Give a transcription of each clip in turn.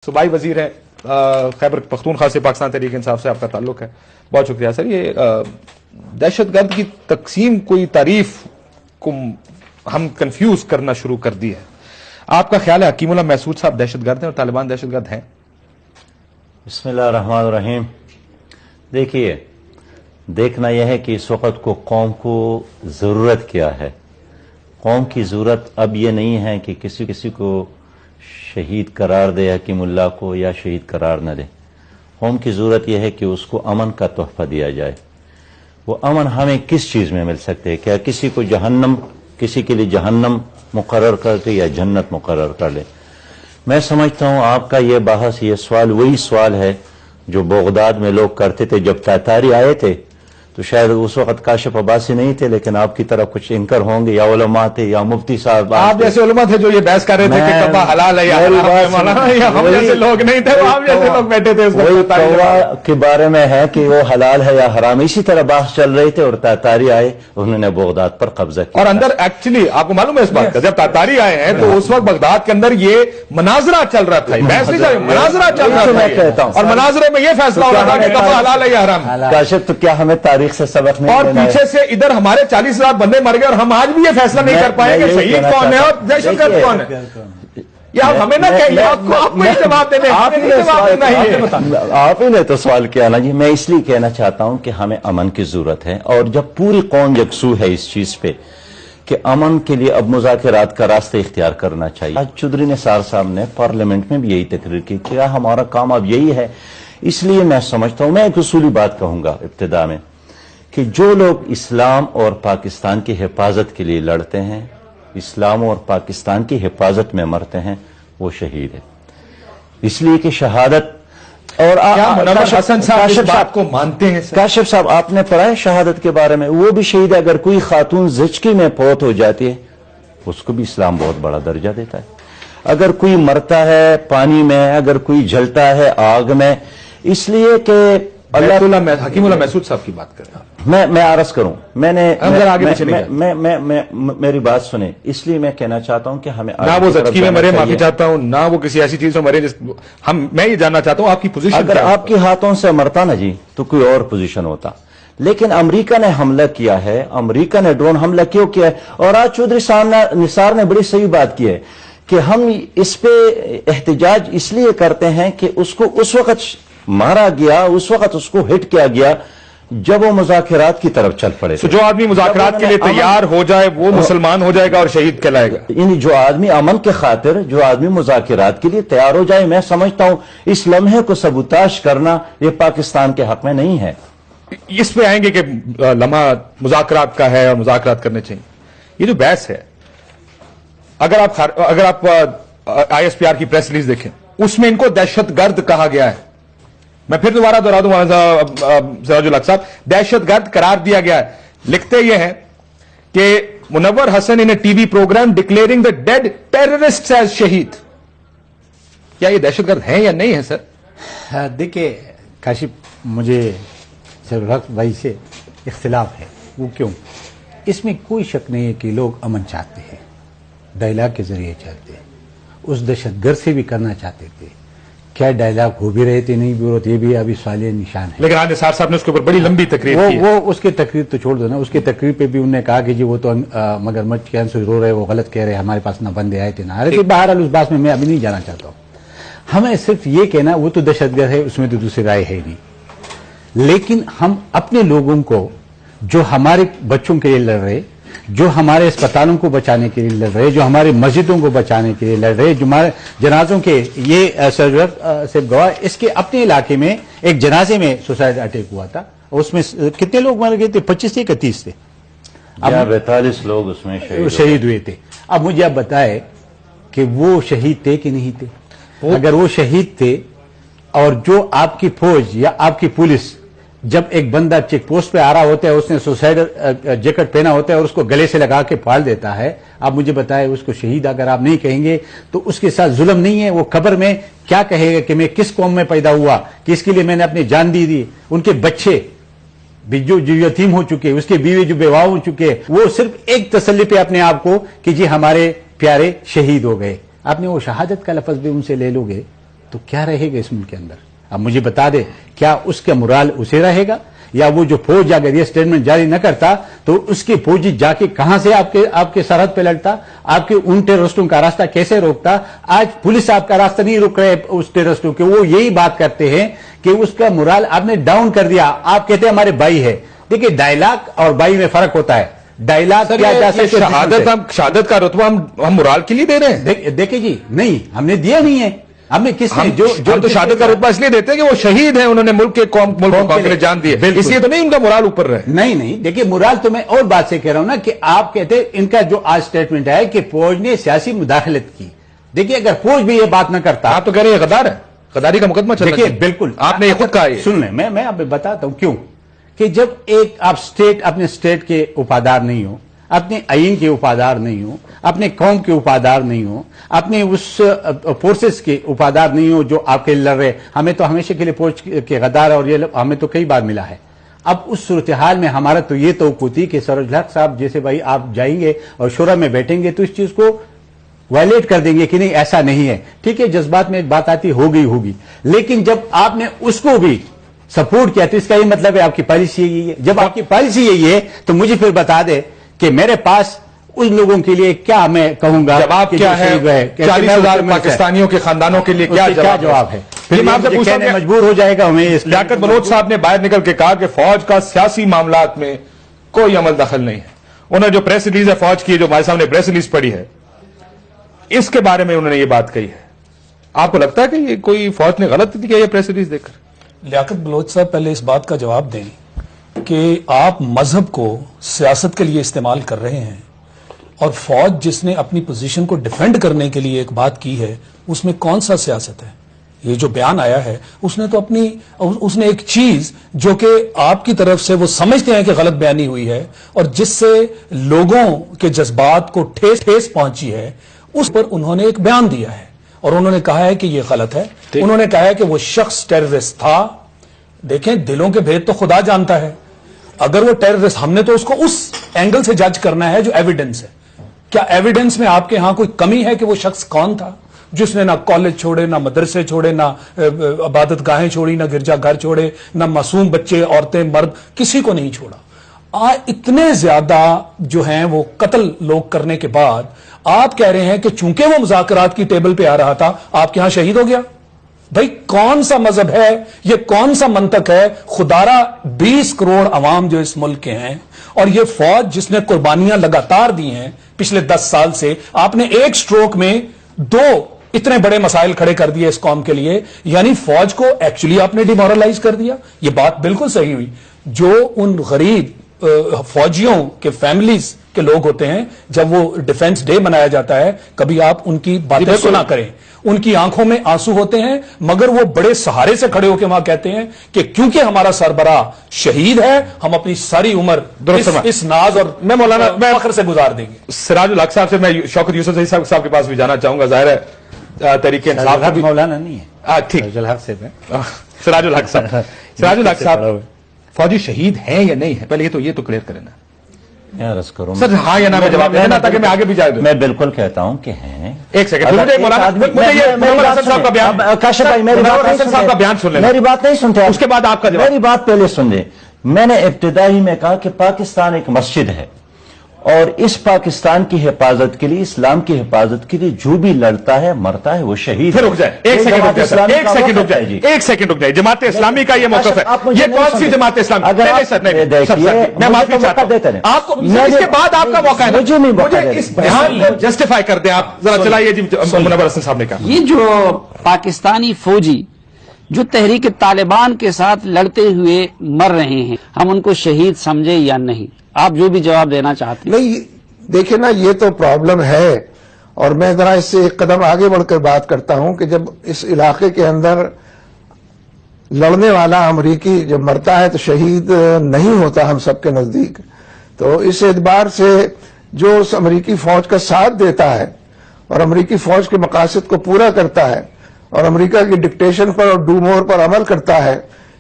صوبائی وزیر ہیں خیبر پختونخوا سے، پاکستان تحریک انصاف سے آپ کا تعلق ہے. بہت شکریہ سر. یہ دہشت گرد کی تقسیم کوئی تعریف کو ہم کنفیوز کرنا شروع کر دی ہے. آپ کا خیال ہے حکیم اللہ محسود صاحب دہشت گرد ہیں اور طالبان دہشت گرد ہیں؟ بسم اللہ الرحمن الرحیم. دیکھیے، دیکھنا یہ ہے کہ اس وقت کو قوم کو ضرورت کیا ہے. قوم کی ضرورت اب یہ نہیں ہے کہ کسی کو شہید قرار دے حکیم اللہ کو یا شہید قرار نہ دے. قوم کی ضرورت یہ ہے کہ اس کو امن کا تحفہ دیا جائے. وہ امن ہمیں کس چیز میں مل سکتے ہیں؟ کیا کسی کے لیے جہنم مقرر کر دے یا جنت مقرر کر لے؟ میں سمجھتا ہوں آپ کا یہ بحث، یہ سوال وہی سوال ہے جو بغداد میں لوگ کرتے تھے جب تاتاری آئے تھے. تو شاید اس وقت کاشف عباسی نہیں تھے، لیکن آپ کی طرف کچھ انکر ہوں گے، یا علماء تھے یا مفتی صاحب. آپ جیسے علماء تھے جو یہ بحث کر رہے تھے کہ کعبہ حلال ہے یا حرام ہے مولانا، یا ہم جیسے لوگ نہیں تھے، آپ جیسے لوگ بیٹھے تھے. وہی کعبہ کے بارے میں ہے کہ وہ حلال ہے یا حرام، اسی طرح بحث چل رہی تھی. اور تاتاری آئے، انہوں نے بغداد پر قبضہ کیا. اور اندر ایکچولی آپ کو معلوم ہے اس بات کا، جب تاتاری آئے ہیں تو اس وقت بغداد کے اندر یہ مناظرہ چل رہا تھا، بحث نہیں چل رہا، مناظرہ چل رہا میں کہتا ہوں. تھا. اور مناظرے میں یہ فیصلہ ہو رہا تھا کہ کعبہ حلال ہے یا حرام. کاشف، تو کیا ہمیں تاریخ سے سبق نہیں؟ اور پیچھے سے ادھر ہمارے 40,000 بندے مر گئے اور ہم آج بھی یہ فیصلہ نہیں کر پائے کہ شہید کون ہے اور دہشت گرد کون ہے. یا ہمیں نہ کہیے، آپ کو ہی جواب دینا ہے. آپ ہی نے تو سوال کیا نا جی. میں اس لیے کہنا چاہتا ہوں کہ ہمیں امن کی ضرورت ہے، اور جب پوری قوم یکسو ہے اس چیز پہ کہ امن کے لیے اب مذاکرات کا راستہ اختیار کرنا چاہیے. آج چودھری نثار صاحب نے پارلیمنٹ میں بھی یہی تقریر کی کہ ہمارا کام اب یہی ہے. اس لیے میں سمجھتا ہوں، میں ایک اصولی بات کہوں گا ابتدا میں، کہ جو لوگ اسلام اور پاکستان کی حفاظت کے لیے لڑتے ہیں، اسلام اور پاکستان کی حفاظت میں مرتے ہیں، وہ شہید ہے. اس لیے کہ شہادت، اور حسن صاحب اس بات کو مانتے ہیں؟ کاشف صاحب، آپ نے پڑھا ہے شہادت کے بارے میں؟ وہ بھی شہید ہے. اگر کوئی خاتون زچگی میں فوت ہو جاتی ہے، اس کو بھی اسلام بہت بڑا درجہ دیتا ہے. اگر کوئی مرتا ہے پانی میں، اگر کوئی جلتا ہے آگ میں، اس لیے کہ حکیم اللہ محسود صاحب کی بات کر رہا ہوں. میں عرض کروں، میری بات سنیں. اس لیے میں کہنا چاہتا ہوں کہ ہمیں نہ وہ زچگی میں مرے، معافی چاہتا ہوں، نہ وہ کسی ایسی چیز میں مرے. میں یہ جاننا چاہتا ہوں آپ کی پوزیشن. اگر آپ کے ہاتھوں سے مرتا نا جی تو کوئی اور پوزیشن ہوتا. لیکن امریکہ نے حملہ کیا ہے، امریکہ نے ڈرون حملہ کیوں کیا ہے؟ اور آج چودھری نثار نے بڑی صحیح بات کی ہے کہ ہم اس پہ احتجاج اس لیے کرتے ہیں کہ اس کو اس وقت مارا گیا، اس وقت اس کو ہٹ کیا گیا جب وہ مذاکرات کی طرف چل پڑے. جو آدمی مذاکرات کے لیے تیار ہو جائے وہ مسلمان ہو جائے گا اور شہید کہلائے گا. یعنی جو آدمی امن کے خاطر، جو آدمی مذاکرات کے لیے تیار ہو جائے، میں سمجھتا ہوں اس لمحے کو سبوتاش کرنا یہ پاکستان کے حق میں نہیں ہے. اس پہ آئیں گے کہ لمحہ مذاکرات کا ہے اور مذاکرات کرنے چاہیے. یہ جو بحث ہے، اگر آپ آئی ایس پی آر کی پریس ریلیز دیکھیں، اس میں ان کو دہشت گرد کہا گیا ہے. میں پھر دوبارہ دہرا دوں سراج الحق صاحب، دہشت گرد قرار دیا گیا ہے. لکھتے یہ ہیں کہ Munawar Hasan in a T V programme declaring the dead terrorist as شہید. کیا یہ دہشت گرد ہیں یا نہیں ہے سر؟ دیکھیے کاشف، مجھے سر الحق بھائی سے اختلاف ہے. وہ کیوں؟ اس میں کوئی شک نہیں ہے کہ لوگ امن چاہتے ہیں، ڈائلاگ کے ذریعے چاہتے ہیں. اس دہشت گرد سے بھی کرنا چاہتے تھے. کیا ڈائلاگ ہو بھی رہے تھے، نہیں بھی ہوتے، یہ بھی ابھی سوالیہ نشان ہے. لیکن آج نثار صاحب نے اس کے اوپر بڑی لمبی تقریر کی. وہ اس کی تقریر تو چھوڑ دو نا. اس کی تقریر پہ بھی انہوں نے کہا کہ جی وہ تو مگرمچھ کے آنسو رو رہے، وہ غلط کہہ رہے، ہمارے پاس نہ بندے آئے تھے نہ. لیکن بہرحال اس بات میں ابھی نہیں جانا چاہتا ہوں. ہمیں صرف یہ کہنا وہ تو دہشت گرد ہے، اس میں تو دوسری رائے ہے نہیں. لیکن ہم اپنے لوگوں کو، جو ہمارے بچوں کے لیے لڑ رہے، جو ہمارے اسپتالوں کو بچانے کے لیے لڑ رہے، جو ہماری مسجدوں کو بچانے کے لیے لڑ رہے، جو ہمارے جنازوں کے، یہ سے گواہ، اس کے اپنے علاقے میں ایک جنازے میں سوسائڈ اٹیک ہوا تھا. اس میں کتنے لوگ مر گئے تھے؟ 25 تھے کہ 30 تھے؟ 42 لوگ اس میں شہید ہوئے تھے. اب مجھے آپ بتائے کہ وہ شہید تھے کہ نہیں تھے؟ اگر وہ شہید تھے، اور جو آپ کی فوج یا آپ کی پولیس جب ایک بندہ چیک پوسٹ پہ آ رہا ہوتا ہے، اس نے سوسائڈ جیکٹ پہنا ہوتا ہے اور اس کو گلے سے لگا کے پھاڑ دیتا ہے، آپ مجھے بتائیں اس کو شہید اگر آپ نہیں کہیں گے تو اس کے ساتھ ظلم نہیں ہے؟ وہ قبر میں کیا کہے گا کہ میں کس قوم میں پیدا ہوا، کس کے لیے میں نے اپنی جان دی. ان کے بچے جو یتیم ہو چکے، اس کے بیوی جو بیواہ ہو چکے، وہ صرف ایک تسلی پہ اپنے آپ کو کہ جی ہمارے پیارے شہید ہو گئے. آپ نے وہ شہادت کا لفظ بھی ان سے لے لو گے تو کیا رہے گا اس ملک کے اندر؟ اب مجھے بتا دے، کیا اس کا مرال اسے رہے گا؟ یا وہ جو فوج اگر یہ اسٹیٹمنٹ جاری نہ کرتا تو اس کی فوجی جا کے کہاں سے آپ کے سرحد پہ لڑتا؟ آپ کے ان ٹیررسٹوں کا راستہ کیسے روکتا؟ آج پولیس آپ کا راستہ نہیں روک رہے اس ٹیررسٹوں کے، وہ یہی بات کرتے ہیں کہ اس کا مرال آپ نے ڈاؤن کر دیا. آپ کہتے ہیں ہمارے بھائی ہے. دیکھیے ڈائلاگ اور بھائی میں فرق ہوتا ہے. ڈائلاگ کیا جا سکتا ہے، شہادت کا رتبہ ہم مرال کے لیے دے رہے ہیں. دیکھیں جی، نہیں ہم نے دیا نہیں ہے. ہم نے کس نے جو تو شہادت کا رتبہ اس لیے دیتے ہیں کہ وہ شہید ہیں، انہوں نے ملک کے لیے جان دی ہے، اس لیے تو نہیں ان کا مرال اوپر رہے. نہیں دیکھیے مرال تو میں اور بات سے کہہ رہا ہوں نا کہ آپ کہتے ہیں ان کا جو آج اسٹیٹمنٹ ہے کہ فوج نے سیاسی مداخلت کی. دیکھیے اگر فوج بھی یہ بات نہ کرتا، آپ تو کہہ رہے ہیں غدار ہے، غداری کا مقدمہ چل رہا ہے. دیکھیے بالکل آپ نے یہ خود کہا ہے. سن لیں، میں آپ بتاتا ہوں کیوں. کہ جب آپ اپنے اسٹیٹ کے وفادار نہیں ہو، اپنے آئین کے وفادار نہیں ہو، اپنے قوم کے وفادار نہیں ہو، اپنے اس فورسز کے وفادار نہیں ہو جو آپ کے لڑ رہے. ہمیں تو ہمیشہ کے لیے فوج کے غدار اور یہ ہمیں تو کئی بار ملا ہے. اب اس صورتحال میں ہمارا تو یہ توقع تھی کہ سروج الحق صاحب جیسے بھائی آپ جائیں گے اور شورا میں بیٹھیں گے تو اس چیز کو وائلیٹ کر دیں گے کہ نہیں ایسا نہیں ہے. ٹھیک ہے، جذبات میں ایک بات آتی ہوگی، لیکن جب آپ نے اس کو بھی سپورٹ کیا تو اس کا یہ مطلب ہے آپ کی پالیسی یہی ہے. جب آپ کی پالیسی یہی ہے تو مجھے پھر بتا دے کہ میرے پاس ان لوگوں کے لیے کیا میں کہوں گا. جواب کیا ہے 40,000 پاکستانیوں کے خاندانوں کے لیے کیا جواب ہے؟ پھر میں آپ سے پوچھتا ہوں، مجبور ہو جائے گا ہمیں. لیاقت بلوچ صاحب نے باہر نکل کے کہا کہ فوج کا سیاسی معاملات میں کوئی عمل دخل نہیں ہے. انہوں نے جو پریس ریلیز ہے فوج کی، جو ہمارے سامنے پریس ریلیز پڑھی ہے، اس کے بارے میں انہوں نے یہ بات کہی ہے. آپ کو لگتا ہے کہ یہ کوئی فوج نے غلط کیا یہ پریس ریلیز دیکھ کر؟ لیاقت بلوچ صاحب پہلے اس بات کا جواب دیں کہ آپ مذہب کو سیاست کے لیے استعمال کر رہے ہیں، اور فوج جس نے اپنی پوزیشن کو ڈیفینڈ کرنے کے لیے ایک بات کی ہے اس میں کون سا سیاست ہے؟ یہ جو بیان آیا ہے اس نے ایک چیز جو کہ آپ کی طرف سے وہ سمجھتے ہیں کہ غلط بیانی ہوئی ہے اور جس سے لوگوں کے جذبات کو ٹھیس پہنچی ہے، اس پر انہوں نے ایک بیان دیا ہے اور انہوں نے کہا ہے کہ یہ غلط ہے. انہوں نے کہا ہے کہ وہ شخص ٹیررسٹ تھا. دیکھیں دلوں کے بھید تو خدا جانتا ہے. اگر وہ ٹیررسٹ، ہم نے تو اس کو اس اینگل سے جج کرنا ہے جو ایویڈنس ہے. کیا ایویڈنس میں آپ کے ہاں کوئی کمی ہے کہ وہ شخص کون تھا جس نے نہ کالج چھوڑے، نہ مدرسے چھوڑے، نہ عبادت گاہیں چھوڑی، نہ گرجا گھر چھوڑے، نہ معصوم بچے، عورتیں، مرد، کسی کو نہیں چھوڑا. اتنے زیادہ جو ہیں وہ قتل لوگ کرنے کے بعد آپ کہہ رہے ہیں کہ چونکہ وہ مذاکرات کی ٹیبل پہ آ رہا تھا آپ کے ہاں شہید ہو گیا. بھائی کون سا مذہب ہے یہ؟ کون سا منطق ہے؟ خدارہ 20 کروڑ عوام جو اس ملک کے ہیں اور یہ فوج جس نے قربانیاں لگاتار دی ہیں پچھلے 10 سال سے، آپ نے ایک سٹروک میں 2 اتنے بڑے مسائل کھڑے کر دیے اس قوم کے لیے. یعنی فوج کو ایکچولی آپ نے ڈیمورلائز کر دیا. یہ بات بالکل صحیح ہوئی. جو ان غریب فوجیوں کے فیملیز کے لوگ ہوتے ہیں، جب وہ ڈیفنس ڈے منایا جاتا ہے، کبھی آپ ان کی باتیں سنا کریں. ان کی آنکھوں میں آنسو ہوتے ہیں مگر وہ بڑے سہارے سے کھڑے ہو کے وہاں کہتے ہیں کہ کیونکہ ہمارا سربراہ شہید ہے ہم اپنی ساری عمر اس ناز اور میں فخر سے گزار دیں گے. سراج الحق صاحب سے میں شوکت یوسف صاحب کے پاس بھی جانا چاہوں گا. ظاہر ہے تحریک انصاف مولانا نہیں ہے. ٹھیک، سراج الحق صاحب فوجی شہید ہیں یا نہیں ہے؟ پہلے یہ تو کلیئر کریں نا عرض کروں سر. ہاں یا نہ میں جواب دینا تاکہ میں آگے بھی جا دوں. میں بالکل کہتا ہوں کہ ہیں. ایک سیکنڈ محمد حسن صاحب کا بیان، کاشف بھائی میری بات نہیں سنتے. اس کے بعد آپ کا جواب. میری بات پہلے سن لیں. میں نے ابتدائی میں کہا کہ پاکستان ایک مسجد ہے اور اس پاکستان کی حفاظت کے لیے، اسلام کی حفاظت کے لیے جو بھی لڑتا ہے مرتا ہے وہ شہید. پھر رک جائے ایک سیکنڈ رک جائے. جماعت اسلامی کا یہ موقف ہے. یہ کون سی جماعت اسلامی؟ میں معافی چاہتا ہوں. آپ کو اس کے بعد آپ کا موقع ہے. مجھے اس بیان کو جسٹیفائی کر دیں آپ ذرا. چلائیے جی. منور حسن صاحب نے کہا یہ جو پاکستانی فوجی جو تحریک طالبان کے ساتھ لڑتے ہوئے مر رہے ہیں، ہم ان کو شہید سمجھے یا نہیں؟ آپ جو بھی جواب دینا چاہتے ہیں. نہیں دیکھیں نا، یہ تو پرابلم ہے اور میں ذرا اس سے ایک قدم آگے بڑھ کر بات کرتا ہوں کہ جب اس علاقے کے اندر لڑنے والا امریکی جب مرتا ہے تو شہید نہیں ہوتا ہم سب کے نزدیک. تو اس اعتبار سے جو اس امریکی فوج کا ساتھ دیتا ہے اور امریکی فوج کے مقاصد کو پورا کرتا ہے اور امریکہ کی ڈکٹیشن پر اور ڈو مور پر عمل کرتا ہے،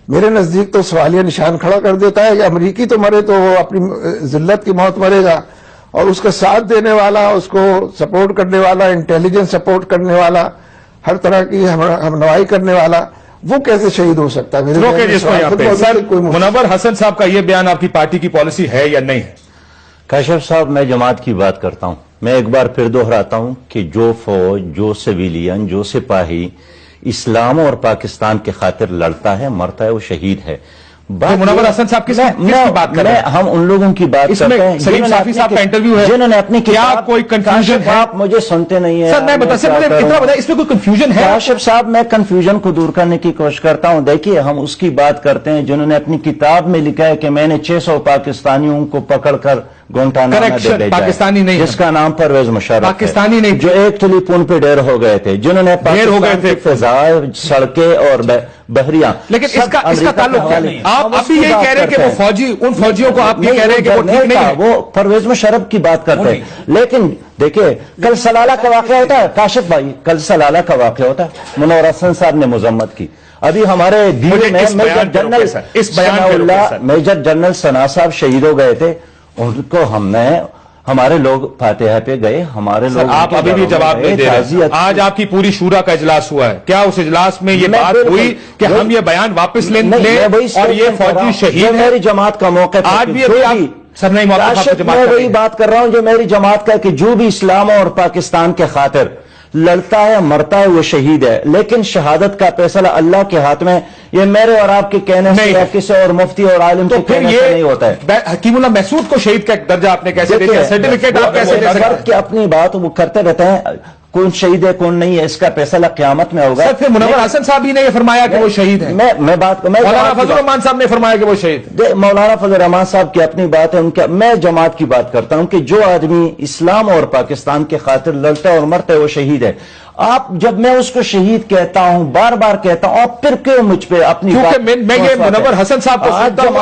میرے نزدیک تو سوالیہ نشان کھڑا کر دیتا ہے کہ امریکی تو مرے تو وہ اپنی ذلت کی موت مرے گا، اور اس کا ساتھ دینے والا، اس کو سپورٹ کرنے والا، انٹیلیجنس سپورٹ کرنے والا हर तरह की हमनवाई करने वाला, वो कैसे शहीद हो सकता है? मेरे रोके ख्याल में जिसको यहाँ खुद पे मौजूद सर, कोई मुनव्वर हसन साहब का ये बयान आपकी पार्टी की पॉलिसी है या नहीं है? काशिफ साहब, मैं जमात की बात करता हूं। मैं एक बार फिर दोहराता हूं कि जो फौज, जो सिविलियन, जो सिपाही इस्लाम और पाकिस्तान के खातिर लड़ता है, मरता है, वो शहीद है। तो मुनव्वर हसन साहब किसकी बात कर रहे हैं? हम उन लोगों की बात इसमें करते हैं सलीम साफी साहब का इंटरव्यू है, जिन्होंने अपनी क्या कोई कंफ्यूजन है? आप मुझे सुनते नहीं है सर मैं बता सर, मुझे इतना बता, इसमें कोई कंफ्यूजन है? काशिफ साहब, मैं कंफ्यूजन को दूर करने की कोशिश करता हूं। देखिए, हम उसकी बात करते हैं जिन्होंने अपनी किताब में लिखा है कि मैंने 600 पाकिस्तानियों को पकड़कर गुंटानामा दे भेजा है, पाकिस्तानी नहीं है। जिसका नाम परवेज मुशर्रफ है, पाकिस्तानी नहीं, जो एक टेलीफोन पे ढेर हो गए थे, जिन्होंने ढेर हो गए थे, फिजाएं, सड़कें और बहरियां, लेकिन सब इसका अमेरिका ताल्लुक के क्या हवाले। नहीं? आप हम अभी उसकी यही बात कह रहे हैं कि करते वो हैं। फौजी, उन फौजियों को आप ये कह रहे हैं कि वो ठीक नहीं है? वो परवेज मुशर्रफ की बात करते हैं। लेकिन देखिए, कल सलाला का वाकया होता है काशिफ भाई, कल सलाला का वाकया होता है, मुनव्वर हसन साहब ने मजम्मत की। अभी हमारे मुझे में इस बयान मेजर पे रोके जनरल सर, इस बयान पे रोके सर। मेजर जनरल सना साहब शहीद हो गए थे, उनको हमने, हमारे लोग फातिहा पे गए, हमारे सर लोग आप अभी भी जवाब नहीं दे रहे। आज आपकी पूरी शूरा का इजलास हुआ है, क्या उस इजलास में ये मैं बात बिल्कुल- हुई कि हम ये बयान वापस ले नहीं, मैं वही लें और ये statement कर रहा फौजी हूं। शहीद ये है? मेरी जमात का मौका आज भी अभी आप सर नहीं मौका काशिफ, जमात मैं कर वही रही है। बात कर रहा हूं जो मेरी जमात का है कि जो भी इस्लाम और पाकिस्तान के खातिर लड़ता है, मरता है, वो शहीद है। लेकिन शहादत का फैसला अल्लाह के हाथ में, ये मेरे और आपके कहने से या किसी और मुफ्ती और आलिम तो के फिर कहने से नहीं होता है। हकीमुल्लाह महसूद को शहीद का दर्जा आपने कैसे दे दिया? सर्टिफिकेट आप कैसे दे सकते हैं? कि अपनी बात वो करते रहते हैं, कौन शहीद है कौन नहीं है, इसका फैसला क़यामत में होगा। सर फिर मुनव्वर हसन साहब ही ने ये फरमाया कि वो शहीद है, मैं बात मौलाना फजल रहमान साहब ने फरमाया कि वो शहीद। मौलाना फजल रहमान साहब की अपनी बात है, उनका, मैं जमात की बात करता हूं कि जो आदमी इस्लाम और पाकिस्तान के खातिर लड़ता है और मरता है, वो शहीद है। आप, जब मैं उसको शहीद कहता हूं, बार बार कहता हूं, आप फिर क्यों मुझ पे अपनी क्योंकि मैं ये मुनव्वर हसन साहब को सुनता हूं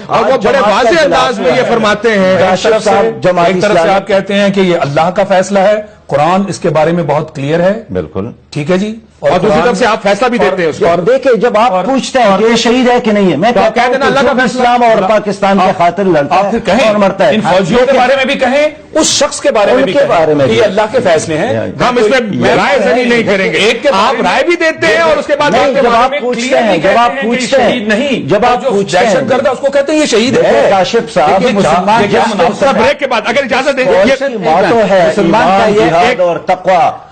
और वो बड़े वाज़ेह अंदाज में ये फरमाते हैं। एक तरफ से आप कहते हैं कि ये अल्लाह का फैसला है, कुरान इसके बारे में बहुत क्लियर है, बिल्कुल ठीक है जी, और दूसरी तरफ से आप फैसला भी देते हैं उसको। और देखिए, जब आप पूछते हैं कि ये शहीद है कि नहीं है, मैं तो आप कहता कह देना हूं अल्लाह कि का जो फैसला। इस्लाम और पाकिस्तान के खातिर लड़ता आप फिर है कहें और मरता है, इन फौजियों के बारे में भी कहें, उस शख्स के बारे में भी उनके बारे में कहें कि भी। ये अल्लाह के फैसले हैं। हम इसमें राय जनी नहीं करेंगे, एक के आप राय भी देते हैं और उसके बाद नहीं, एक के जब बारे आप में पूछते clearly हैं, जब कहते आप हैं कि पूछते हैं, शहीद नहीं, जब आप जो पूछते हैं, दहशतगर्द है उसको कहते हैं ये शहीद देखिए, है। काशिफ साहब, देखिए, मुसलमान देखिए, क्या हम सोचते सर ब्रेक के बाद अगर इजाजत दें फौज ये की मौत है, मुसलमान का ईमान, ये जिहाद एक- और तकवा।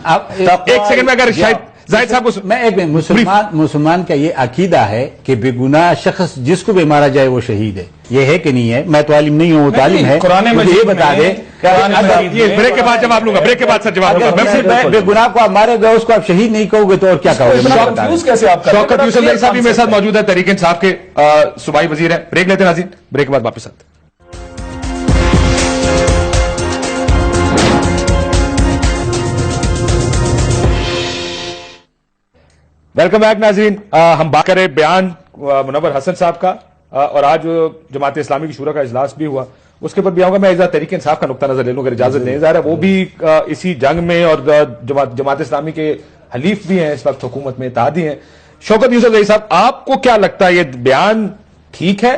एक सेकंड में अगर शायद जाहिद साहब को मैं एक मुसलमान का ये अकीदा है कि बेगुनाह शख्स जिसको भी मारा जाए वो शहीद है। ये है कि नहीं है? मैं तो आलिम नहीं हूं, वो तो आलिम है। कुरान मुझे मजीद ये बता में- दे, कुरान अगर मजीद ये ब्रेक के बाद जवाब लूंगा, ब्रेक के बाद सर जवाब अगर लूंगा। किसी बेगुनाह को आप मारे गए उसको आप शहीद नहीं कहोगे तो और क्या कहोगे? मुझे बता दें। कंफ्यूज कैसे आप कर रहे हैं? शौकत यूसुफ भाई साहब भी मेरे साथ मौजूद है, तहरीक इंसाफ के सूबाई वजीर हैं। ब्रेक लेते हैं नाज़रीन, ब्रेक के बाद वापस आते हैं। वेलकम बैक नाज़रीन। हम बात करें बयान मुनव्वर हसन साहब का और आज जमात इस्लामी की शूरा का इजलास भी हुआ, उसके ऊपर भी आऊंगा। मैं इज़ा तहरीक इंसाफ का नुक्ता नजर ले लूं अगर इजाजत नहीं। ज़ाहिर है वो भी इसी जंग में और जमात इस्लामी के हलीफ भी हैं, इस वक्त हुकूमत में इत्तेहादी हैं। शौकत यूसुफ भाई साहब, आपको क्या लगता है ये बयान ठीक है?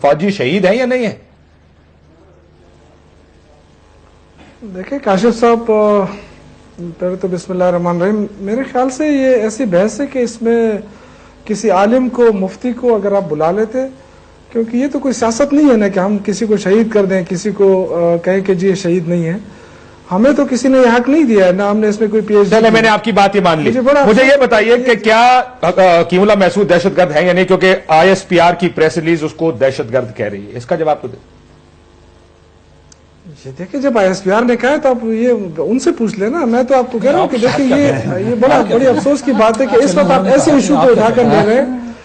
फौजी शहीद है या नहीं है? देखिए काशिफ साहब, पहले तो बिस्मिल्लाहिर्रहमानिर्रहीम, मेरे ख्याल से ये ऐसी बहस है कि इसमें किसी आलिम को, मुफ्ती को अगर आप बुला लेते, क्योंकि ये तो कोई सियासत नहीं है ना कि हम किसी को शहीद कर दें, किसी को कहें कि जी ये शहीद नहीं है। हमें तो किसी ने ये हक नहीं दिया है, ना हमने इसमें कोई PhD। चले, मैंने आपकी बात ही मान ली। मुझे ये बताइए कि क्या हकीमुल्लाह महसूद दहशतगर्द है या नहीं, क्योंकि ISPR की प्रेस रिलीज उसको दहशतगर्द कह रही है। इसका जवाब तो दे। ये देखिए, जब ISPR ने कहा है तो आप ये उनसे पूछ लेना। मैं तो आपको कह रहा हूँ कि देखिए ये बड़ी अफसोस की बात है कि इस वक्त आप ऐसे इशू को उठाकर ले रहे हैं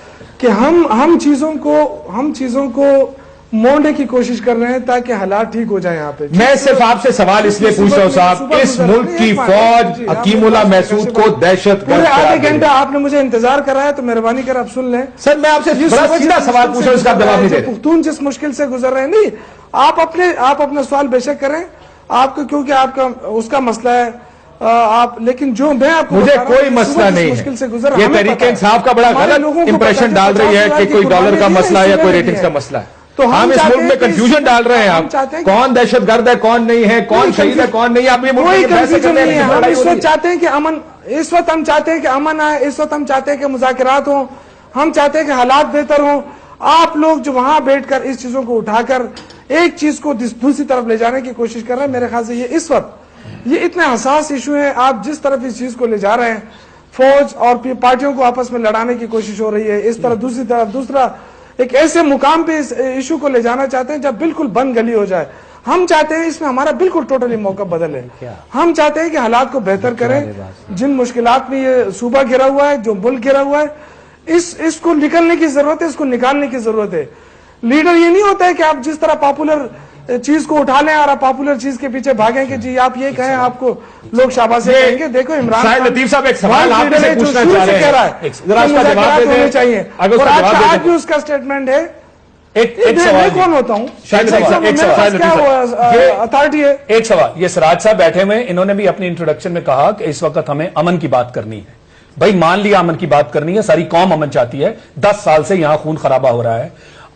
कि हम चीजों को मोड़ने की कोशिश कर रहे हैं ताकि हालात ठीक हो जाए यहाँ पे। मैं सिर्फ आपसे सवाल इसलिए पूछ रहा हूँ साहब, इस मुल्क की फौज हकीमुल्लाह महसूद को दहशतगर्द पूरे करार आधे दे रही घंटा है। आपने मुझे इंतजार कराया, तो मेहरबानी कर आप सुन लें। सर मैं आपसे बड़ा सीधा सवाल पूछ रहा हूँ, इसका आप जवाब नहीं दे रहे। पुख्तून जिस मुश्किल से गुजर रहे हैं, नहीं, आप अपना सवाल बेशक करें, आपको, क्योंकि आपका उसका मसला है, आप, लेकिन जो मैं आपको मुझे बता रहा हूं कोई कि मसला जिस नहीं मुश्किल से है। गुजर, ये हमें तहरीक पता है। इंसाफ का बड़ा हमारे लोगों गलत को इंप्रेशन पता है, डाल रही है 50,000 कि कोई की डॉलर का कुर्बानी मसला है या दी कोई है, रेटिंग्स का दी है। मसला है। तो हम इस चाहते मुल्क हैं में कि कंफ्यूजन डाल रहे हैं। हम आप चाहते हैं कि- कौन दहशतगर्द है, कौन नहीं है, कौन शहीद है, कौन नहीं है। आप ये मुल्क कोई में बहस कंफ्यूजन करने नहीं है। की हम लड़ाई इस हो रही वक्त चाहते हैं कि अमन, इस वक्त हम चाहते हैं कि अमन आए, इस वक्त हम चाहते हैं कि मुज़ाकरात हों, हम चाहते हैं कि हालात बेहतर हों। आप लोग जो वहां बैठकर इस चीजों को उठाकर एक चीज को दूसरी तरफ ले जाने की कोशिश कर रहे हैं, मेरे ख्याल से ये इस वक्त ये इतना हसास इशू है। आप जिस तरफ इस चीज को ले जा रहे हैं, फौज और पार्टियों को आपस में लड़ाने की कोशिश हो रही है, इस तरफ दूसरी तरफ दूसरा एक ऐसे मुकाम पे इस इशू को ले जाना चाहते हैं जब बिल्कुल बंद गली हो जाए। हम चाहते हैं इसमें हमारा बिल्कुल टोटली मौका बदले। हम चाहते हैं कि हालात को बेहतर करें। जिन मुश्किलात में ये सूबा घिरा हुआ है, जो मुल्क घिरा हुआ है, इसको निकलने की जरूरत है, इसको निकालने की जरूरत है। लीडर ये नहीं होता है कि आप जिस तरह पॉपुलर चीज को उठा लें और आप पॉपुलर चीज के पीछे भागें कि जी आप ये कहें आपको लोग शाबाशी कहेंगे। देखो इमरान शायद खान लतीफ साहब एक सवाल वर्ल्ड आपसे लीडर है, जो पूछना शुरू चाह से रहे कह रहा हैं। है जरा कि उसका जवाब मुज़ाकरात दे दें। होने चाहिए, अगर और उसका जवाब दे आज दें। भी उसका स्टेटमेंट है। एक मैं सवाल कौन होता हूँ? शायद मेरे सवाल, एक पास सवाल, क्या अथॉरिटी है? एक सवाल, ये सिराज साहब बैठे हुए, इन्होंने भी अपनी इंट्रोडक्शन में कहा कि इस वक्त हमें अमन की बात करनी है। भाई मान लिया अमन की बात करनी है, सारी कौम अमन चाहती है, 10 साल से यहां खून खराबा हो रहा है,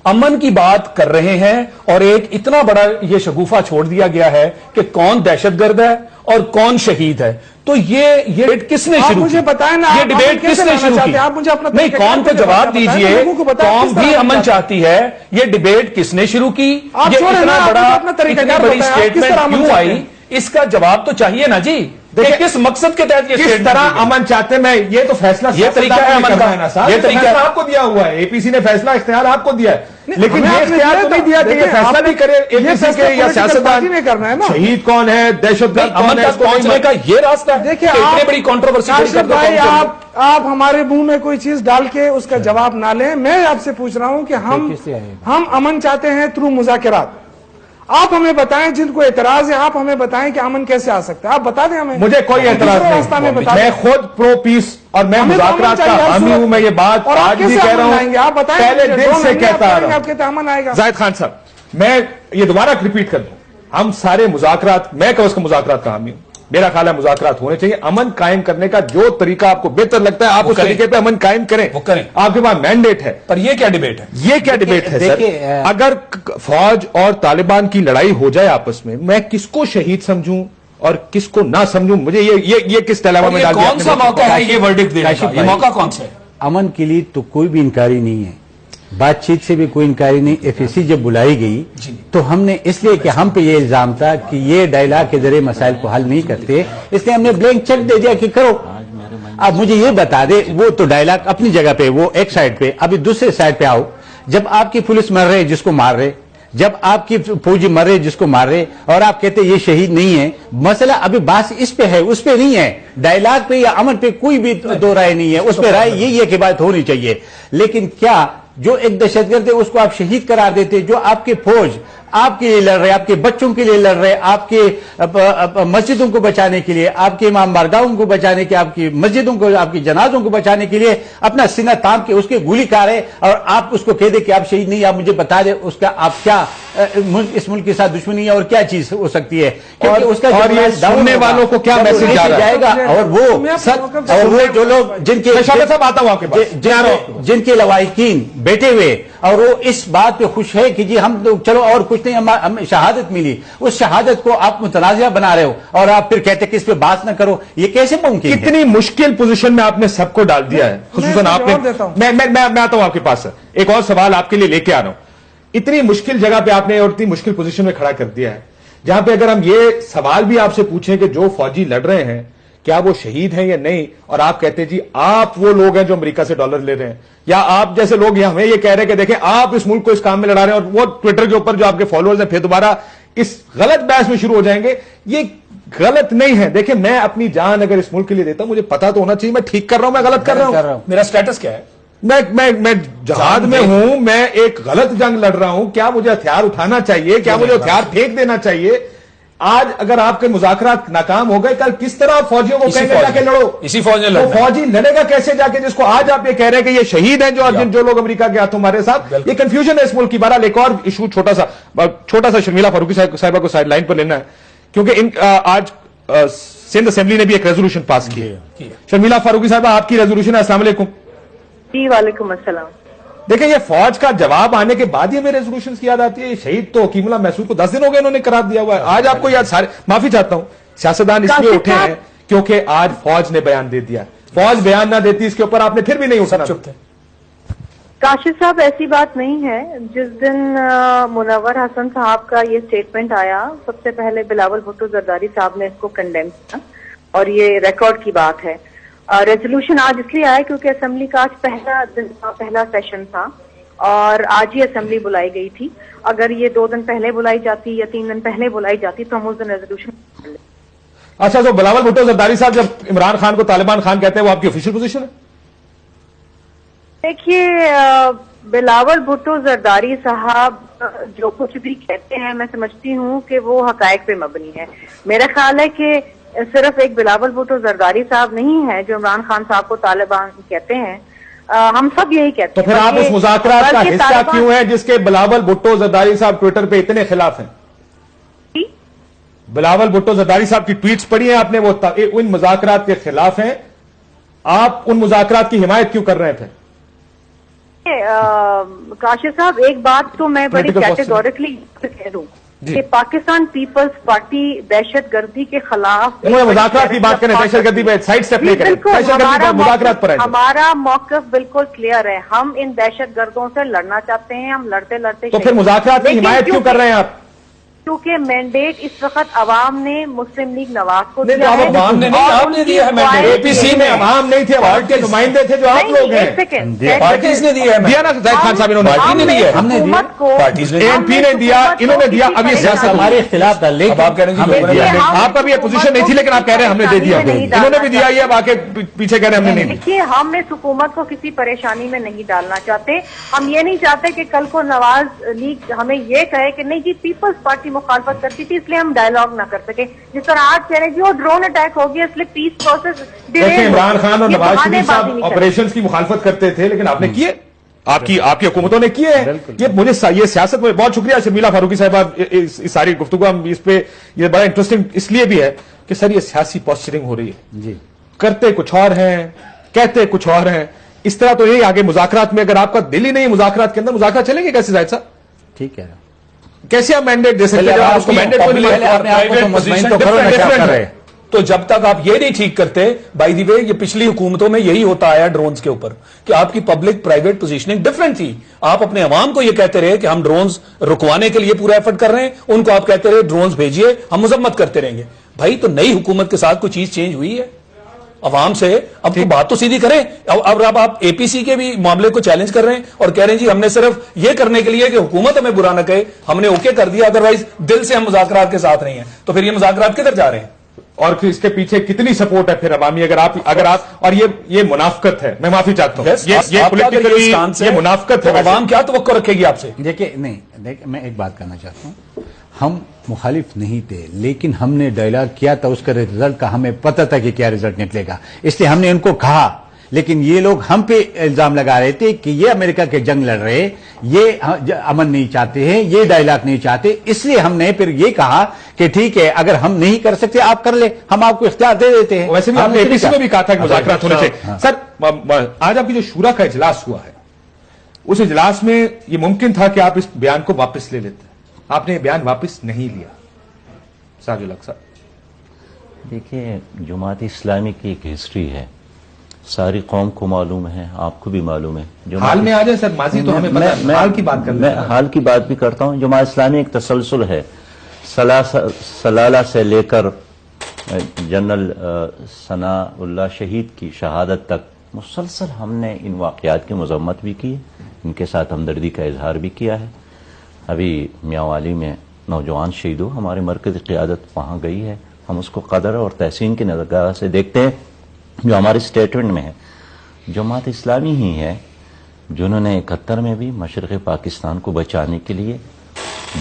अमन की बात कर रहे हैं और एक इतना बड़ा ये शगुफा छोड़ दिया गया है कि कौन दहशतगर्द है और कौन शहीद है। तो ये डिबेट किसने आप शुरू मुझे की? बताएं ना, ये आप डिबेट अमन कैसे किसने लाना शुरू चाहते की? हैं? आप मुझे अपना नहीं, तरीका कौम को बताएं, जवाब बताएं ना, दीजिए। लोगों को बताएं कौम किस भी तरह अमन अमन चाहती है, ये डिबेट किसने शुरू की? आप ये छोड़ें ना, इतना आप बड़ा मुझे अपना तरीका इतनी कार बड़ी बताएं, आप किस स्टेटमेंट तरह अमन क्यों चाहते आई? हैं? इसका जवाब तो चाहिए ना जी। देखिए, किस मकसद के तहत ये किस statement तरह दी गई? अमन चाहते हैं, मैं ये तो फैसला ये तरीका है अमन का, है ना साहब, ये ये तो तरीका फैसला है। आपको दिया हुआ है, एपीसी ने फैसला इख्तियार आपको दिया है, लेकिन हमें ये आपने इख्तियार दिया तो था। नहीं दिया कि ये देखिए, फैसला आपने- भी करे ये एपीसी फैसला के या political सियासतदान। पार्टी ने करना है ना। शहीद कौन है, दहशतगर्द कौन अमन है, तक इसको पहुंचने नहीं का ये रास्ता है। देखिए, इतनी बड़ी कंट्रोवर्सी काशिफ भाई, आप हमारे मुंह में कोई चीज डाल के उसका जवाब ना लें। मैं आपसे पूछ रहा हूं कि हम अमन चाहते हैं थ्रू मुज़ाकरात। आप हमें बताएं, जिनको एतराज है आप हमें बताएं कि अमन कैसे आ सकता है, आप बता दें हमें। मुझे कोई एतराज रास्ता में नहीं, बता मैं दें। खुद प्रो पीस और मैं हमें तो अमन मुज़ाकरात का चाहिए हर हामी हूं। सूरत मैं ये में। बात और आप आज भी कैसे कह अमन रहा लाएंगे? आप हूं, बताएं पहले मुझे, दिन 2 से महीने कहता आ आप रहा आपके तो अमन आएगा। हूं। जाहिद खान साहब, मैं ये दोबारा रिपीट कर दूं, हम सारे मुज़ाकरात, मैं कब उसका मुज़ाकरात का हामी हूं। मेरा ख्याल है मुज़ाकरात होने चाहिए। अमन कायम करने का जो तरीका आपको बेहतर लगता है, आप उस तरीके पे अमन कायम करें, वो करें। आपके पास मैंडेट है। पर ये क्या डिबेट है? ये क्या डिबेट है सर? अगर फौज और तालिबान की लड़ाई हो जाए आपस में, मैं किसको शहीद समझूं और किसको ना समझूं? मुझे ये किस तलावा और में ये डाल दिया कौन सा आपने? मौका है ये वर्डिक्ट देने का? काशिफ ये भाई। मौका कौन सा है? अमन के लिए तो कोई भी इनकारी नहीं है, बातचीत से भी कोई इनकारी नहीं। एफएसी जब बुलाई गई तो हमने इसलिए कि हम पे ये इल्जाम था कि ये डायलॉग के जरिए मसाइल को हल नहीं करते, इसलिए हमने ब्लैंक चेक दे दिया कि करो। अब मुझे ये बता दे, वो तो डायलॉग अपनी जगह पे, वो एक साइड पे, अभी दूसरे साइड पे आओ। जब आपकी पुलिस मर रहे जिसको मार रहे, जब आपकी फौजी मर रहे जिसको मार रहे, और आप कहते ये शहीद नहीं है। मसला अभी बात इस पे है, उस पे नहीं है। डायलॉग पे या अमन पे कोई भी दो राय नहीं है, उस पे राय यही है कि बात होनी चाहिए। लेकिन क्या जो एक दहशतगर्द है उसको आप शहीद करार देते, जो आपके फौज आपके लिए लड़ रहे, आपके बच्चों के लिए लड़ रहे, आपके मस्जिदों को बचाने के लिए, आपके इमाम बारगाहों को बचाने के, आपकी मस्जिदों को, आपकी जनाजों को बचाने के लिए अपना सीना ताम के उसके गोली कार है, और आप उसको कह दे कि आप शहीद नहीं। आप मुझे बता दे उसका आप क्या इस मुल्क के साथ दुश्मनी है और क्या चीज हो सकती है, क्योंकि उसका और ये सुनने वालों को क्या मैसेज जा रहा है? जाएगा। और वो जो लोग जिनके साहब आता हूं आपके पास, जिनके लवाहिकीन बैठे हुए और वो इस बात पे खुश है कि जी हम तो चलो और कुछ नहीं, हमें शहादत मिली, उस शहादत को आप मुतनाज़िया बना रहे हो और आप फिर कहते कि इस पे बात ना करो। ये कैसे मुमकिन है? कितनी मुश्किल पोजीशन में आपने सबको डाल दिया है, खुसूसन आपने। मैं आता हूं आपके पास सर, एक और सवाल आपके लिए लेके आ रहा हूं। इतनी मुश्किल जगह पे आपने और इतनी मुश्किल पोजीशन में खड़ा कर दिया है, जहां पे अगर हम ये सवाल भी आपसे पूछें कि जो फौजी लड़ रहे हैं क्या वो शहीद हैं या नहीं, और आप कहते जी आप वो लोग हैं जो अमेरिका से डॉलर ले रहे हैं, या आप जैसे लोग हमें ये कह रहे हैं कि देखें आप इस मुल्क को इस काम में लड़ा रहे हैं, और वो ट्विटर के ऊपर जो आपके फॉलोअर्स हैं फिर दोबारा इस गलत बहस में शुरू हो जाएंगे। ये गलत नहीं है। देखिए, मैं अपनी जान अगर इस मुल्क के लिए देता हूं, मुझे पता तो होना चाहिए मैं ठीक कर रहा हूं, मैं गलत कर रहा हूं। मेरा स्टेटस क्या है? मैं जहाद में हूं, मैं एक गलत जंग लड़ रहा हूं, क्या मुझे हथियार उठाना चाहिए, क्या मुझे हथियार फेंक देना चाहिए? आज अगर आपके मुज़ाकरात नाकाम हो गए, कल किस तरह फौजियों को कहेंगे जाके लड़ो? इसी फौज ने तो लड़ना है। फौजी लड़ेगा कैसे जाके, जिसको आज आप ये कह रहे हैं कि ये शहीद हैं जो लोग अमेरिका के हाथों मारे साथ? ये कंफ्यूजन है इस मुल्क की। बहरहाल एक और इशू छोटा सा शर्मिला फारूकी साहिबा को साइड लाइन पर लेना है, क्योंकि आज सिंध असेंबली ने भी एक रेजोल्यूशन पास की है। शर्मिला फारूकी साहिबा, आपकी रेजोल्यूशन है। अस्सलाम वालेकुम। जी वालेकुम अस्सलाम। देखिए, ये फौज का जवाब आने के बाद ही हमें रेजोल्यूशन की याद आती है। ये शहीद तो हकीमुल्लाह महसूद को 10 दिन हो गए उन्होंने करार दिया हुआ है। आज आपको याद, सारे माफी चाहता हूं, सियासतदान इसलिए उठे हैं क्योंकि आज फौज ने बयान दे दिया. फौज बयान ना देती इसके ऊपर आपने फिर भी नहीं उठना. चुप थे. काशिफ साहब, ऐसी बात नहीं है. जिस दिन मुनव्वर हसन साहब का ये स्टेटमेंट आया, सबसे पहले बिलावल भुट्टो जरदारी साहब ने इसको कंडेम किया और ये रिकॉर्ड की बात है. रेजोल्यूशन आज इसलिए आया क्योंकि असेंबली का आज पहला दिन था, पहला सेशन था और आज ही असेंबली बुलाई गई थी. अगर ये 2 दिन पहले बुलाई जाती या 3 दिन पहले बुलाई जाती तो हम उस दिन रेजोल्यूशन. अच्छा, तो बिलावल भुट्टो जरदारी साहब जब इमरान खान को तालिबान खान कहते हैं, वो आपकी ऑफिशियल पोजीशन है? देखिए, बिलावल भुट्टो जरदारी साहब जो कुछ भी कहते हैं, मैं समझती हूँ कि वो हकायक पे मबनी है. मेरा ख्याल है कि सिर्फ एक बिलावल भुट्टो जरदारी साहब नहीं है जो इमरान खान साहब को तालिबान कहते हैं. हम सब यही कहते तो हैं. फिर आप उस मुज़ाकरात का हिस्सा क्यों है जिसके बिलावल भुट्टो जरदारी साहब ट्विटर पे इतने खिलाफ हैं? बिलावल भुट्टो जरदारी साहब की ट्वीट्स पढ़ी हैं आपने, वो उन मुज़ाकरात के खिलाफ हैं. आप उन मुज़ाकरात की हिमायत क्यों कर रहे थे? काशिफ साहब, एक बात तो मैं बड़ी कैटेगोरिकली कह दूं कि पाकिस्तान पीपल्स पार्टी दहशतगर्दी के खिलाफ मुज़ाकरात की बात करें, दहशतगर्दी पे साइड स्टेप नहीं करें, दहशतगर्दी पर मुज़ाकरात पर है. हमारा मौक़िफ़ बिल्कुल क्लियर है. हम इन दहशतगर्दों से लड़ना चाहते हैं. हम लड़ते लड़ते तो फिर मुज़ाकरात की हिमायत क्यों कर रहे हैं आप? क्योंकि मैंडेट इस वक्त अवाम ने मुस्लिम लीग नवाज को नहीं, दिया है. अवाम ने नहीं, आपने दिया है मैंडेट. एपीसी में अवाम नहीं थे, अवाम के नुमाइंदे थे जो आप लोग हैं. पार्टीज ने दिया है. दिया ना जाहिद खान साहब, इन्होंने पार्टी ने दिया है. हमने दिया. पार्टीज ने एमपी ने दिया, इन्होंने दिया. अब ये सियासत हमारे खिलाफ था, अब लेकिन आप कह रहे हैं कि लोगों ने दिया. आपका भी ये पोजीशन नहीं थी, लेकिन आप कह रहे हैं हमने दे दिया. इन्होंने भी दिया, ये अब आके पीछे कह रहे हैं हमने नहीं दिया. देखिए, हम इस हुकूमत को किसी परेशानी में नहीं डालना चाहते. हम ये नहीं चाहते कि कल को नवाज लीग हमें ये कहे कि नहीं जी पीपल्स पार्टी मुखालफत करती थी इसलिए हम डायलॉग ना कर सके. जिस तरह आज कह रहे हैं जी वो ड्रोन अटैक हो गया इसलिए पीस प्रोसेस. देखिए, इमरान खान और नवाज शरीफ साहब ऑपरेशंस की मुखालफत करते थे, लेकिन आपने किए, आपकी हुकूमतों ने किए हैं. ये मुझे ये सियासत में बहुत शुक्रिया शर्मिला फारूकी साहबा. इस सारी गुफ्तगू हम इस पे ये बड़ा इंटरेस्टिंग इसलिए भी है कि सर ये सियासी पोस्चरिंग हो रही है जी. करते कुछ और हैं, कहते कुछ और हैं. इस तरह तो यही आगे मुज़ाकरात में, अगर आपका दिल ही नहीं मुज़ाकरात के अंदर, मुज़ाकरात चलेंगे कैसे जाहिद साहब? ठीक है. कैसे आप मैंडेट दे सकते हैं? उसको मैंडेट को पहले अपने आप को तो मुतमईन तो करो ना क्या कर रहे हैं. तो जब तक आप ये नहीं ठीक करते, बाय द वे ये पिछली हुकूमतों में यही होता आया ड्रोन्स के ऊपर कि आपकी पब्लिक प्राइवेट पोजीशनिंग डिफरेंट थी. आप अपने अवाम को ये कहते रहे कि हम ड्रोन्स रुकवाने के लिए पूरा एफर्ट कर रहे हैं, उनको आप कहते रहे ड्रोन्स भेजिए, हम मजम्मत करते रहेंगे. भाई, तो नई हुकूमत के साथ कोई चीज चेंज हुई है अवाम से? अब तो बात तो सीधी करें. अब आप एपीसी के भी मामले को चैलेंज कर रहे हैं और कह रहे हैं जी हमने सिर्फ ये करने के लिए कि हुकूमत हमें बुरा न कहे हमने ओके कर दिया, अदरवाइज दिल से हम मुज़ाकरात के साथ नहीं है. तो फिर ये मुज़ाकरात किधर जा रहे हैं? और फिर इसके पीछे कितनी सपोर्ट है फिर अवामी? अगर आप और ये मुनाफकत है, मैं माफी चाहता हूं. ये पॉलिटिकली ये मुनाफकत है. अवाम क्या तवक्को रखेगी आपसे? देखिए, नहीं, मैं एक बात करना चाहता हूं. हम मुखालिफ नहीं थे, लेकिन हमने डायलॉग किया था, उसका रिजल्ट का हमें पता था कि क्या रिजल्ट निकलेगा, इसलिए हमने उनको कहा. लेकिन ये लोग हम पे इल्जाम लगा रहे थे कि ये अमेरिका के जंग लड़ रहे, ये अमन नहीं चाहते हैं, ये डायलॉग नहीं चाहते. इसलिए हमने फिर ये कहा कि ठीक है, अगर हम नहीं कर सकते आप कर ले, हम आपको इख्तियार दे देते हैं. वैसे भी हमने एपीसी में भी कहा था कि मुज़ाकरात होने चाहिए. सर, आज आपकी जो शूरा का इजलास हुआ है, उस इजलास में ये मुमकिन था कि आप इस बयान को वापस ले लेते. आपने ये बयान वापस नहीं लिया. साजुल हक साहब, देखिए, जमात इस्लामी की एक हिस्ट्री है, सारी कौम को मालूम है, आपको भी मालूम है. हाल में आ जाए सर, माजी तो हमें पता है, हाल की बात कर मैं हाल की बात भी करता हूं. जमात इस्लामी एक तसलसल है, सलाला से लेकर जनरल सनाउल्लाह शहीद की शहादत तक मुसलसल हमने इन वाक़यात की मज़म्मत भी की, इनके साथ हमदर्दी का इजहार भी किया है. अभी मियांवाली में नौजवान शहीद हो, हमारी मरकज़ी क़ियादत वहाँ गई है, हम उसको कदर और तहसीन की नज़रगाह से देखते हैं जो हमारे स्टेटमेंट में है. जमात इस्लामी ही है जिन्होंने 71 में भी मशरक़ पाकिस्तान को बचाने के लिए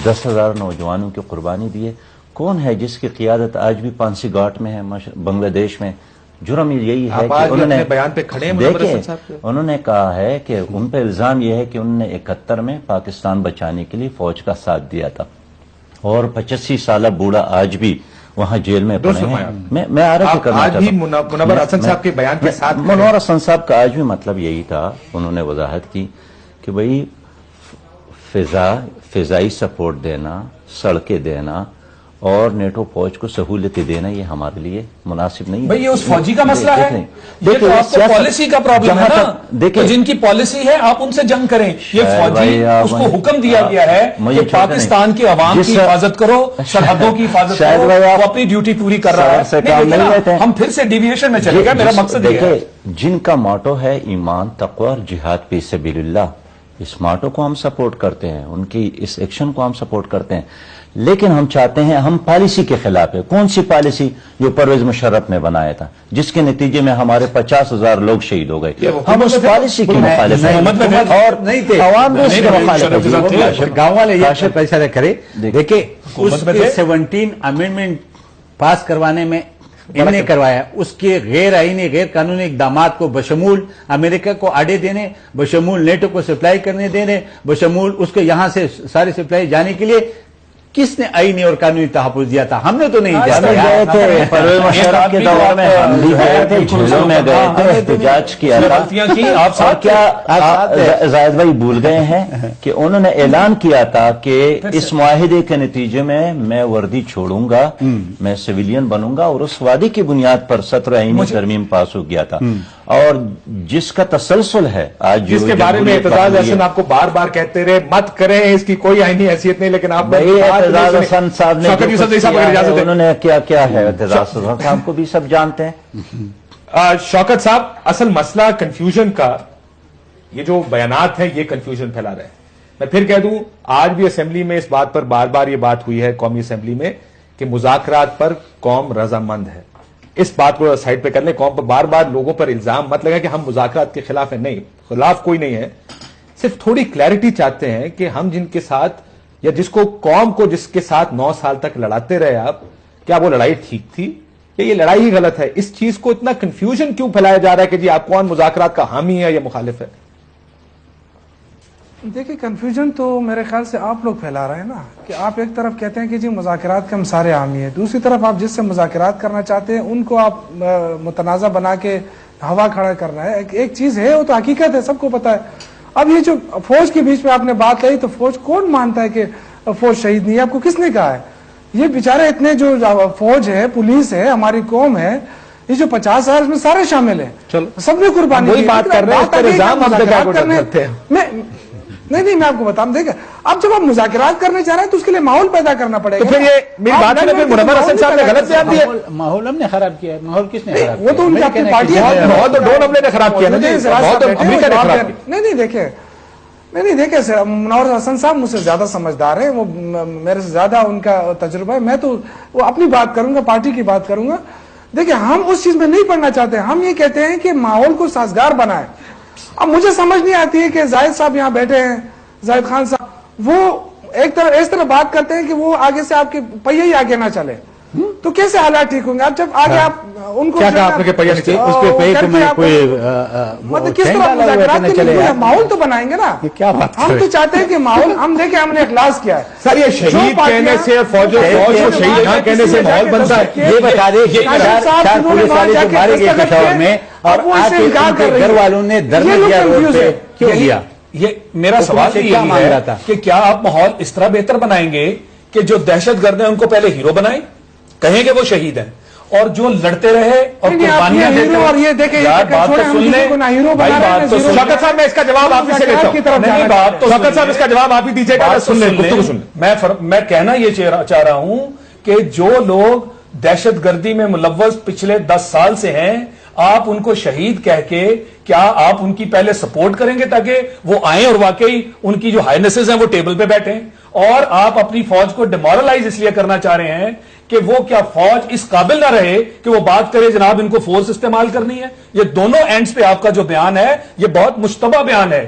10,000 नौजवानों की कुर्बानी दी है. कौन है जिसकी क़ियादत आज भी पांसी घाट में है बांग्लादेश में? जुर्म यही है कि उन्होंने बयान पे खड़े हैं. देखिए, उन्होंने कहा है कि उन पर इल्जाम यह है कि उन्होंने 71 में पाकिस्तान बचाने के लिए फौज का साथ दिया था और 85 साल बूढ़ा आज भी वहां जेल में पड़े हैं. मैं आरज़ करना चाहता हूं, मुनव्वर हसन साहब के बयान के साथ मुनव्वर हसन साहब का आज भी मतलब यही था. उन्होंने वजाहत की कि भाई फिजाई सपोर्ट देना, सड़कें देना اور نیٹو فوج کو سہولتیں دینا یہ ہمارے لیے مناسب نہیں ہے. بھئی یہ اس فوجی کا مسئلہ ہے, یہ دیکھیں تو آپ کو پالیسی کا پرابلم ہے نا. دیکھیں تو جن کی پالیسی ہے آپ ان سے جنگ کریں. یہ فوجی اس کو حکم دیا گیا ہے کہ پاکستان کی عوام کی حفاظت کرو, سرحدوں کی حفاظت کرو, وہ اپنی ڈیوٹی پوری کر رہا ہے. ہم پھر سے ڈیویشن میں چلے گا, میرا مقصد یہ ہے. جن کا ماٹو ہے ایمان, تقوی اور جہاد فی سبیل اللہ, اس ماٹو کو ہم سپورٹ کرتے ہیں, ان کی اس ایکشن کو ہم سپورٹ کرتے ہیں, لیکن ہم چاہتے ہیں, ہم پالیسی کے خلاف ہے. کون سی پالیسی؟ جو پرویز مشرف نے بنایا تھا, جس کے نتیجے میں ہمارے 50,000 لوگ شہید ہو گئے. ہم اس پالیسی کی مخالف ہیں اور عوام بھی اس کے مخالف ہیں. گاؤں والے یہ فیصلہ کرے. دیکھیں اس کے 17 امینڈمنٹ پاس کروانے میں انہوں نے کروایا, اس کے غیر آئینی غیر قانونی اقدامات کو بشمول امریکہ کو آڑے دینے, بشمول نیٹو کو سپلائی کرنے دینے, بشمول اس کے یہاں سے ساری سپلائی جانے کے لیے کس نے آئینی اور قانونی تحفظ دیا تھا؟ ہم نے تو نہیں دیا. پرویز مشرف کے دور میں ہم بھی گئے تھے, جھیلوں میں گئے تھے, احتجاج کیا تھا. اور کیا زاہد بھائی بھول گئے ہیں کہ انہوں نے اعلان کیا تھا کہ اس معاہدے کے نتیجے میں وردی چھوڑوں گا, میں سویلین بنوں گا, اور اس وعدے کی بنیاد پر 17 آئینی ترمیم پاس ہو گیا تھا. اور جس کا تسلسل ہے آج, جس کے بارے میں اعتزاز احسن آپ کو بار بار کہتے رہے مت کریں, اس کی کوئی آئینی حیثیت نہیں, لیکن آپ اعتزاز احسن صاحب نے انہوں نے کیا ہے, اعتزاز احسن صاحب کو بھی سب جانتے ہیں. شوکت صاحب, اصل مسئلہ کنفیوژن کا, یہ جو بیانات ہیں یہ کنفیوژن پھیلا رہے ہیں. میں پھر کہہ دوں, آج بھی اسمبلی میں اس بات پر بار بار یہ بات ہوئی ہے, قومی اسمبلی میں, کہ مذاکرات پر قوم رضامند ہے. اس بات کو سائڈ پہ کر لیں. قوم پر بار بار لوگوں پر الزام مت لگا کہ ہم مذاکرات کے خلاف ہیں. نہیں, خلاف کوئی نہیں ہے, صرف تھوڑی کلیئرٹی چاہتے ہیں کہ ہم جن کے ساتھ, یا جس کو قوم کو جس کے ساتھ 9 سال تک لڑاتے رہے آپ, کیا وہ لڑائی ٹھیک تھی یا یہ لڑائی ہی غلط ہے؟ اس چیز کو اتنا کنفیوژن کیوں پھیلایا جا رہا ہے کہ جی آپ کون مذاکرات کا حامی ہے یا مخالف ہے؟ دیکھیں کنفیوژن تو میرے خیال سے آپ لوگ پھیلا رہے ہیں نا, کہ آپ ایک طرف کہتے ہیں کہ جی مذاکرات کے ہم سارے حامی ہیں, دوسری طرف آپ جس سے مذاکرات کرنا چاہتے ہیں ان کو آپ متنازع بنا کے ہوا کھڑا کرنا ہے. ایک چیز ہے, وہ تو حقیقت ہے, سب کو پتا ہے. اب یہ جو فوج کے بیچ میں آپ نے بات کہی, تو فوج کون مانتا ہے کہ فوج شہید نہیں ہے؟ آپ کو کس نے کہا ہے؟ یہ بیچارے اتنے جو فوج ہے, پولیس ہے, ہماری قوم ہے, یہ جو 50 سال اس میں سارے شامل ہیں, سب نے قربانی وہی بات کر رہے ہیں. نہیں, میں آپ کو بتاؤں, دیکھیں اب جب آپ مذاکرات کرنے چاہ رہے ہیں تو اس کے لیے ماحول پیدا کرنا پڑے گا. تو پھر یہ میری بات ہے, منور حسن صاحب نے غلط بیان دیا. ماحول ہم نے خراب کیا ہے. ماحول کس نے خراب کیا؟ وہ تو ان کی اپنی پارٹی ہے. بہت ڈون حملے نے خراب کیا نا, بہت امریکہ نے خراب کیا. نہیں دیکھیں, منور حسن صاحب مجھ سے زیادہ سمجھدار ہیں, وہ میرے سے زیادہ ان کا تجربہ ہے. میں تو وہ اپنی بات کروں گا, پارٹی کی بات کروں گا. دیکھیں ہم اس چیز میں نہیں پڑنا چاہتے, ہم یہ کہتے ہیں کہ ماحول کو سازگار بنائے. اب مجھے سمجھ نہیں آتی ہے کہ زاہد صاحب یہاں بیٹھے ہیں, زاہد خان صاحب, وہ ایک طرح اس طرح بات کرتے ہیں کہ وہ آگے سے آپ کے پہیے ہی آگے نہ چلے, تو کیسے حالات ٹھیک ہوں گے؟ اب جب آگے آپ ان کو کیا کہا آپ نے کہ پہیے نہیں چلے؟ اس پہ پہیے تو میں کوئی مطلب کس طرح مذاکرات کے لیے ماحول تو بنائیں گے نا. ہم تو چاہتے ہیں کہ ماحول, ہم دیکھیں ہم نے اخلاص کیا ہے. سر یہ شہید کہنے سے, فوج کو شہید نہ کہنے سے ماحول بنتا ہے. یہ بتا دے 4 پولیس والے جو مارے گئے پشاور میں, اور آ کے ان کے گھر والوں نے دھرنا دیا روڈ پہ, کیوں دیا؟ یہ میرا سوال یہ ہے کہ کیا آپ ماحول اس طرح بہتر بنائیں گے کہ جو دہشت گرد ہیں ان کو پہلے ہیرو بنائیں, کہیں کہ وہ شہید ہیں, اور جو لڑتے رہے اور قربانیاں دیتے ہیں, اور یہ دیکھیں بات تو سن لیں بھائی, بات تو سن. شوکت صاحب میں اس کا جواب آپ ہی سے لیتا ہوں. نہیں, بات تو شوکت صاحب اس کا جواب آپ ہی دیجیے گا, سن لیں. میں کہنا یہ چاہ رہا ہوں کہ جو لوگ دہشت گردی میں ملوث پچھلے 10 سال سے ہیں, آپ ان کو شہید کہہ کے کیا آپ ان کی پہلے سپورٹ کریں گے تاکہ وہ آئیں اور واقعی ان کی جو ہائنسز ہیں وہ ٹیبل پہ بیٹھیں, اور آپ اپنی فوج کو ڈیمورلائز اس لیے کرنا چاہ رہے ہیں کہ وہ کیا فوج اس قابل نہ رہے کہ وہ بات کرے جناب ان کو فورس استعمال کرنی ہے؟ یہ دونوں اینڈز پہ آپ کا جو بیان ہے یہ بہت مشتبہ بیان ہے.